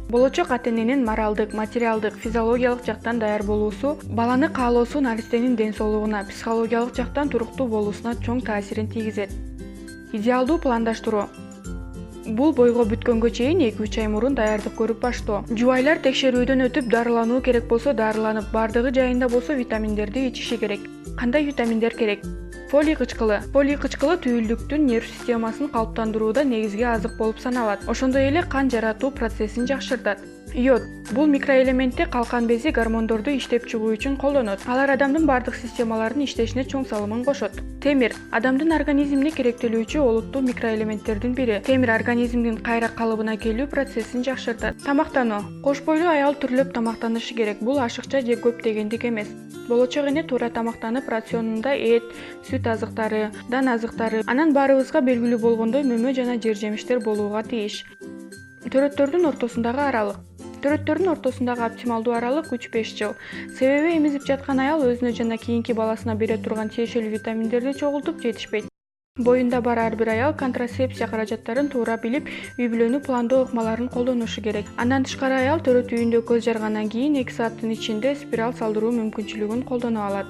Болочок ата-эненин моралдык, материалдык, физиологиялык жактан даяр болуусу баланы каалоосу наристенин ден соолугуна, психологиялык жактан туруктуу болуусуна чоң таасирин тийгизет. Идеалдуу пландаштыруу. Бул бойго бүткөнгө чейин 2-3 ай мурун даярдык көрүп баштоо. Жубайлар текшерүүдөн өтүп, дарылануу керек болсо дарыланып, бардыгы жайында болсо витаминдерди ичиши керек. Кандай витаминдер керек? Фолий кычкылы. Фолий кычкылы түйүлдүктүн нерв системасын калыптандырууда негизги азык болуп саналат. Ошондой эле кан жаратуу процессин жакшыртат. Йод. Бул микроэлементти калкан бези гормондорду иштеп чыгуу үчүн колдонот. Алар адамдын бардык системаларынын иштешине чоң салымын кошот. Темир. Адамдын организмине керектелүүчү олуттуу микроэлементтердин бири. Темир организмдин кайра калыбына келүү процессин жакшыртат. Тамактануу. Кош бойлуу аял түрлөп тамактанышы керек. Бул ашыкча же көп дегендик эмес. Болочок эне туура тамактанып, рационунда эт, сүт азыктары, дан азыктары, анан баарыбызга белгилүү болгондой мөмө жана жер жемиштер болууга тийиш. Төрөттөрдүн ортосундагы аралык. Төрөттөрдүн ортосундагы оптималдуу аралык 3-5 жыл. Себеби эмизип жаткан аял өзүнө жана кийинки баласына бере турган тиешелүү витаминдерди чогултуп жетишпейт. Боюнда бар ар бир аял контрацепсия каражаттарын туура билип, үй-бүлөнү пландоо ыкмаларын колдонушу керек. Андан тышкары аял төрөт үйүндө көз жаргандан кийин 2 сааттын ичинде спираль салдыруу мүмкүнчүлүгүн колдоно алат.